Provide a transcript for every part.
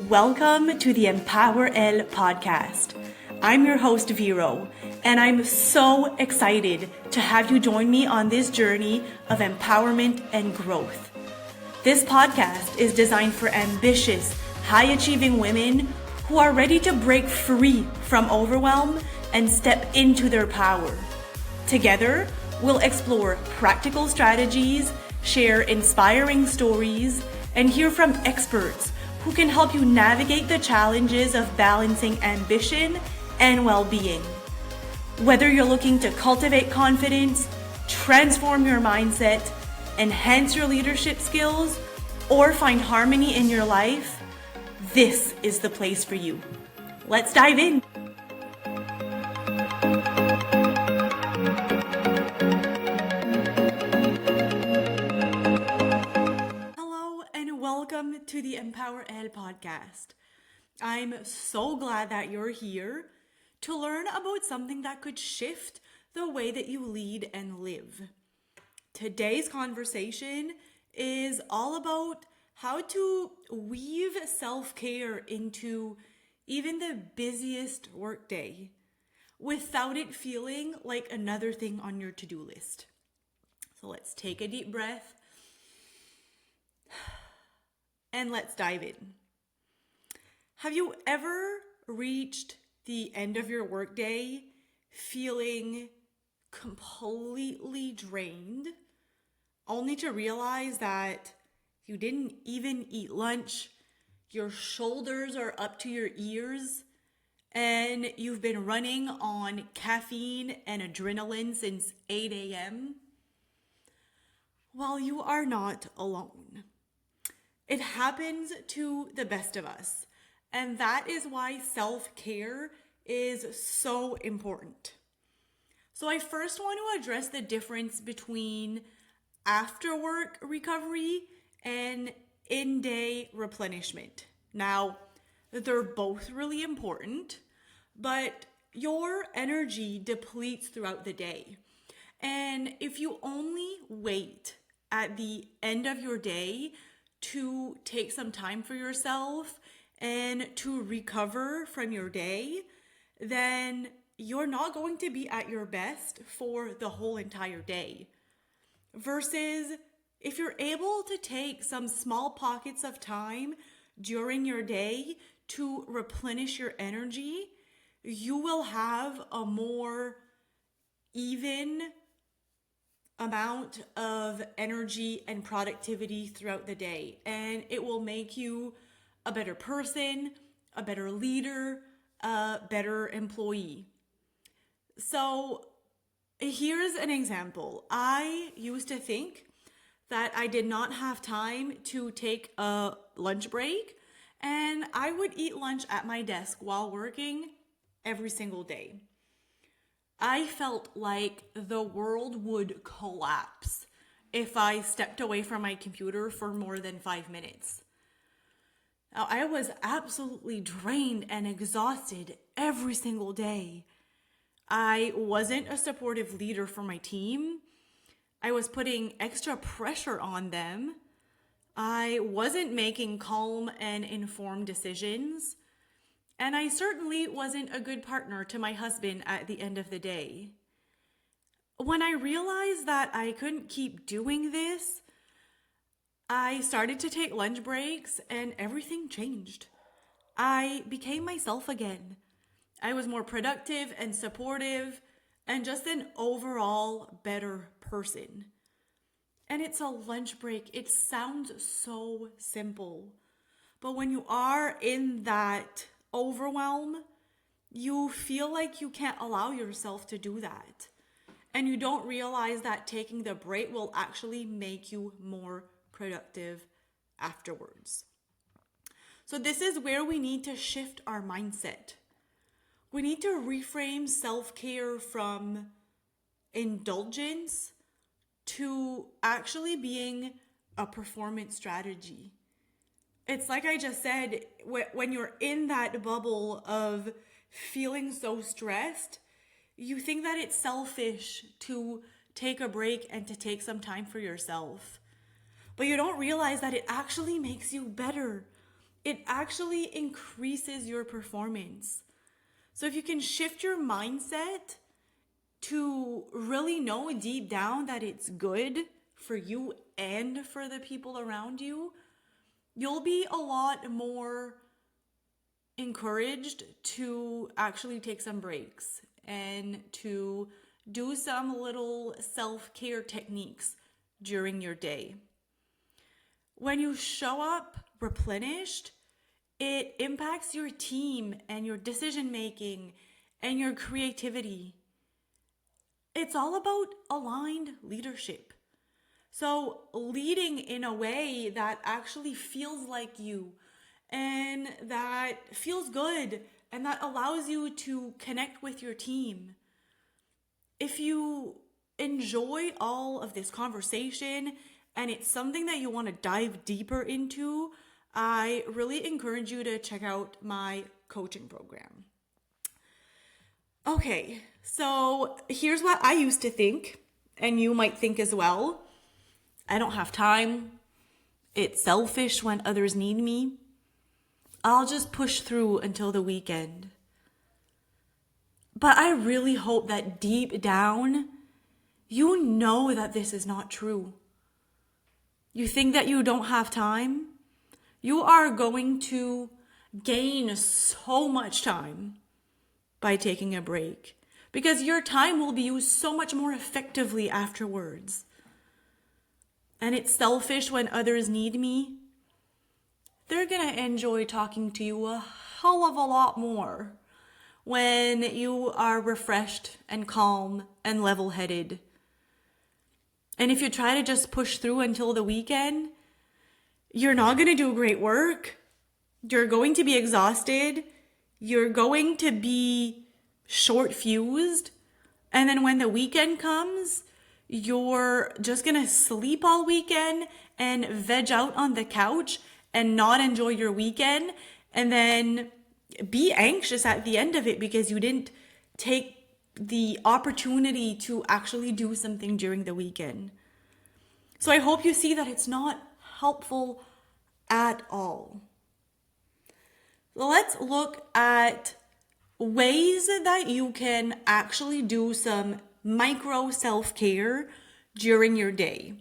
Welcome to the EmpowerElle podcast. I'm your host, Vero, and I'm so excited to have you join me on this journey of empowerment and growth. This podcast is designed for ambitious, high-achieving women who are ready to break free from overwhelm and step into their power. Together, we'll explore practical strategies, share inspiring stories, and hear from experts who can help you navigate the challenges of balancing ambition and well-being. Whether you're looking to cultivate confidence, transform your mindset, enhance your leadership skills, or find harmony in your life, this is the place for you. Let's dive in. Welcome to the EmpowerElle podcast. I'm so glad that you're here to learn about something that could shift the way that you lead and live. Today's conversation is all about how to weave self-care into even the busiest workday without it feeling like another thing on your to-do list. So let's take a deep breath. And let's dive in. Have you ever reached the end of your workday feeling completely drained, only to realize that you didn't even eat lunch, your shoulders are up to your ears, and you've been running on caffeine and adrenaline since 8 a.m.? Well, you are not alone. It happens to the best of us, and that is why self-care is so important. So I first want to address the difference between after-work recovery and in-day replenishment. Now, they're both really important, but your energy depletes throughout the day. And if you only wait at the end of your day to take some time for yourself and to recover from your day, then you're not going to be at your best for the whole entire day. Versus if you're able to take some small pockets of time during your day to replenish your energy, you will have a more even amount of energy and productivity throughout the day, and it will make you a better person, a better leader, a better employee. So here's an example. I used to think that I did not have time to take a lunch break, and I would eat lunch at my desk while working every single day. I felt like the world would collapse if I stepped away from my computer for more than 5 minutes. Now, I was absolutely drained and exhausted every single day. I wasn't a supportive leader for my team. I was putting extra pressure on them. I wasn't making calm and informed decisions. And I certainly wasn't a good partner to my husband at the end of the day. When I realized that I couldn't keep doing this, I started to take lunch breaks and everything changed. I became myself again. I was more productive and supportive and just an overall better person. And it's a lunch break. It sounds so simple. But when you are in that overwhelm, you feel like you can't allow yourself to do that. And you don't realize that taking the break will actually make you more productive afterwards. So this is where we need to shift our mindset. We need to reframe self-care from indulgence to actually being a performance strategy. It's like I just said, when you're in that bubble of feeling so stressed, you think that it's selfish to take a break and to take some time for yourself. But you don't realize that it actually makes you better. it actually increases your performance. So if you can shift your mindset to really know deep down that it's good for you and for the people around you, you'll be a lot more encouraged to actually take some breaks and to do some little self-care techniques during your day. When you show up replenished, it impacts your team and your decision making and your creativity. It's all about aligned leadership. So leading in a way that actually feels like you and that feels good and that allows you to connect with your team. If you enjoy all of this conversation and it's something that you want to dive deeper into, I really encourage you to check out my coaching program. Okay, so here's what I used to think, and you might think as well. I don't have time. It's selfish when others need me. I'll just push through until the weekend. But I really hope that deep down, you know that this is not true. You think that you don't have time? You are going to gain so much time by taking a break because your time will be used so much more effectively afterwards. And it's selfish when others need me. They're going to enjoy talking to you a hell of a lot more when you are refreshed and calm and level-headed. And if you try to just push through until the weekend, you're not going to do great work. You're going to be exhausted. You're going to be short-fused. And then when the weekend comes, you're just going to sleep all weekend and veg out on the couch and not enjoy your weekend. And then be anxious at the end of it because you didn't take the opportunity to actually do something during the weekend. So I hope you see that it's not helpful at all. Let's look at ways that you can actually do some micro self-care during your day.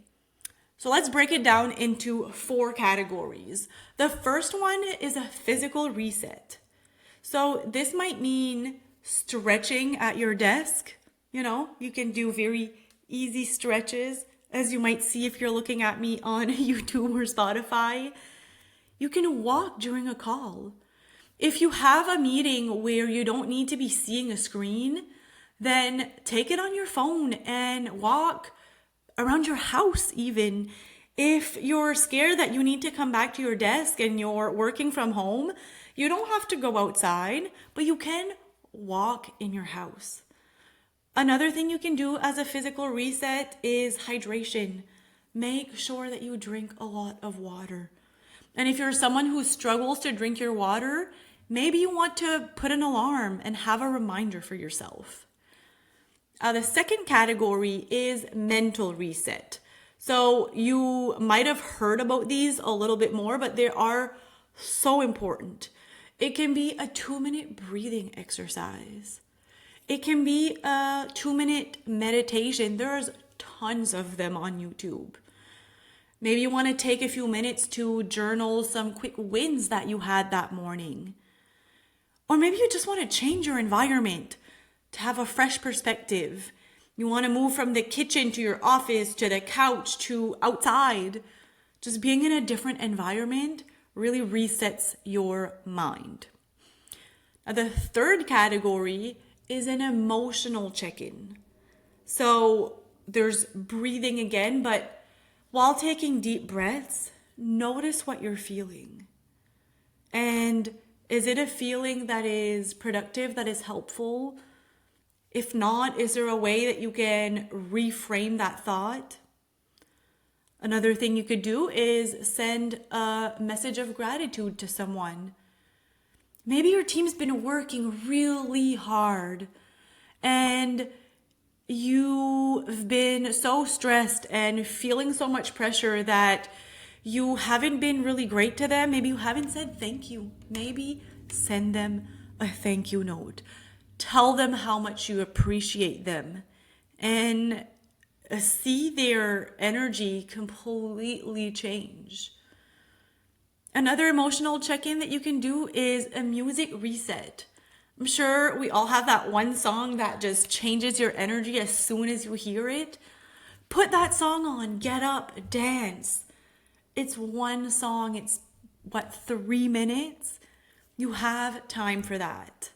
So let's break it down into 4 categories. The first one is a physical reset. So this might mean stretching at your desk. You can do very easy stretches, as you might see if you're looking at me on YouTube or Spotify. You can walk during a call. If you have a meeting where you don't need to be seeing a screen, then take it on your phone and walk around your house even. If you're scared that you need to come back to your desk and you're working from home, you don't have to go outside, but you can walk in your house. Another thing you can do as a physical reset is hydration. Make sure that you drink a lot of water. And if you're someone who struggles to drink your water, maybe you want to put an alarm and have a reminder for yourself. The second category is mental reset. So you might have heard about these a little bit more, but they are so important. It can be a 2-minute breathing exercise. It can be a 2-minute meditation. There's tons of them on YouTube. Maybe you want to take a few minutes to journal some quick wins that you had that morning. Or maybe you just want to change your environment to have a fresh perspective. You want to move from the kitchen to your office, to the couch, to outside. Just being in a different environment really resets your mind. Now, the third category is an emotional check-in. So there's breathing again, but while taking deep breaths, notice what you're feeling. And is it a feeling that is productive, that is helpful? If not, is there a way that you can reframe that thought? Another thing you could do is send a message of gratitude to someone. Maybe your team's been working really hard and you've been so stressed and feeling so much pressure that you haven't been really great to them, maybe you haven't said thank you, maybe send them a thank you note. Tell them how much you appreciate them and see their energy completely change. Another emotional check-in that you can do is a music reset. I'm sure we all have that one song that just changes your energy as soon as you hear it. Put that song on, get up, dance. It's one song, it's 3 minutes? You have time for that.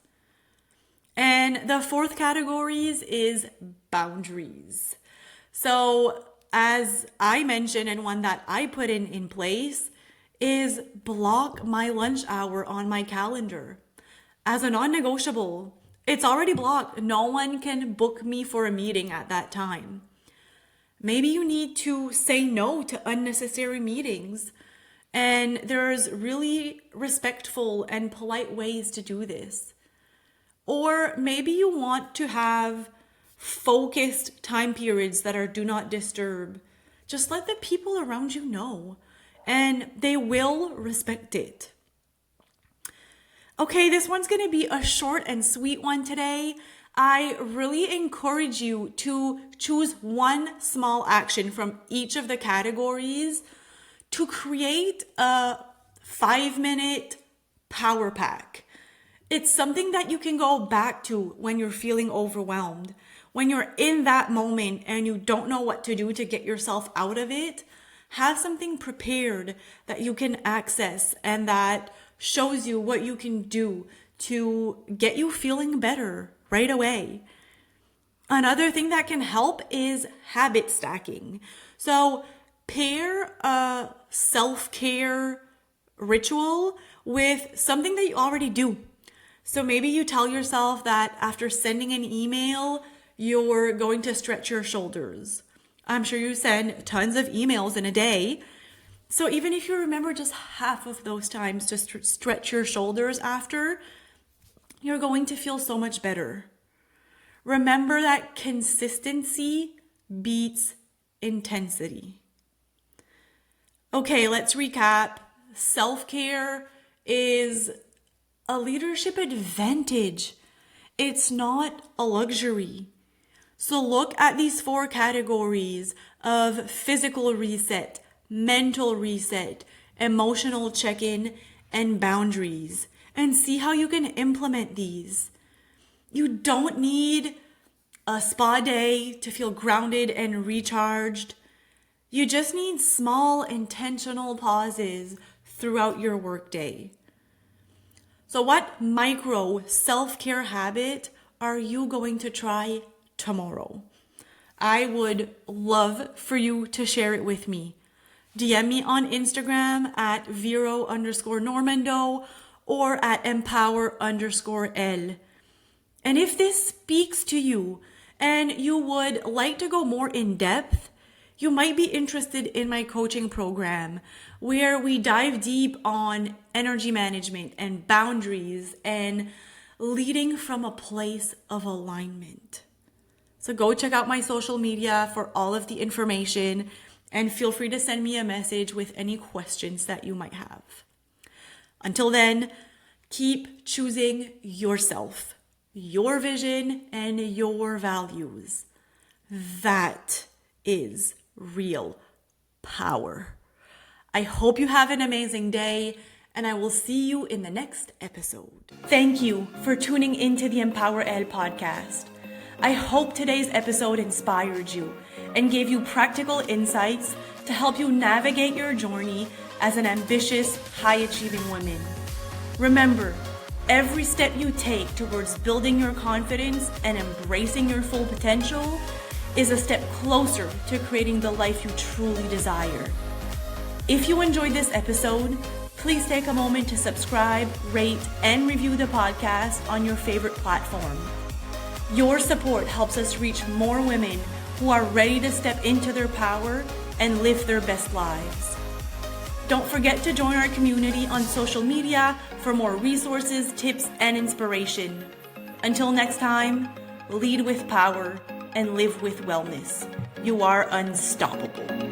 And the fourth categories is boundaries. So as I mentioned, and one that I put in place is block my lunch hour on my calendar as a non-negotiable. It's already blocked. No one can book me for a meeting at that time. Maybe you need to say no to unnecessary meetings. And there's really respectful and polite ways to do this. Or maybe you want to have focused time periods that are do not disturb. Just let the people around you know, and they will respect it. Okay, this one's going to be a short and sweet one today. I really encourage you to choose one small action from each of the categories to create a 5-minute power pack. It's something that you can go back to when you're feeling overwhelmed. When you're in that moment and you don't know what to do to get yourself out of it, have something prepared that you can access and that shows you what you can do to get you feeling better right away. Another thing that can help is habit stacking. So pair a self-care ritual with something that you already do. So maybe you tell yourself that after sending an email, you're going to stretch your shoulders. I'm sure you send tons of emails in a day. So even if you remember just half of those times to stretch your shoulders after, you're going to feel so much better. Remember that consistency beats intensity. Okay, let's recap. Self-care is a leadership advantage. It's not a luxury. So look at these 4 categories of physical reset, mental reset, emotional check-in, and boundaries, and see how you can implement these. You don't need a spa day to feel grounded and recharged. You just need small intentional pauses throughout your workday. So what micro self-care habit are you going to try tomorrow? I would love for you to share it with me. DM me on Instagram at Vero_Normando or at EmpowerElle. And if this speaks to you and you would like to go more in depth, you might be interested in my coaching program where we dive deep on energy management and boundaries and leading from a place of alignment. So go check out my social media for all of the information and feel free to send me a message with any questions that you might have. Until then, keep choosing yourself, your vision, and your values. That is real power. I hope you have an amazing day, and I will see you in the next episode. Thank you for tuning into the EmpowerElle podcast. I hope today's episode inspired you and gave you practical insights to help you navigate your journey as an ambitious, high-achieving woman. Remember, every step you take towards building your confidence and embracing your full potential is a step closer to creating the life you truly desire. If you enjoyed this episode, please take a moment to subscribe, rate, and review the podcast on your favorite platform. Your support helps us reach more women who are ready to step into their power and live their best lives. Don't forget to join our community on social media for more resources, tips, and inspiration. Until next time, lead with power and live with wellness. You are unstoppable.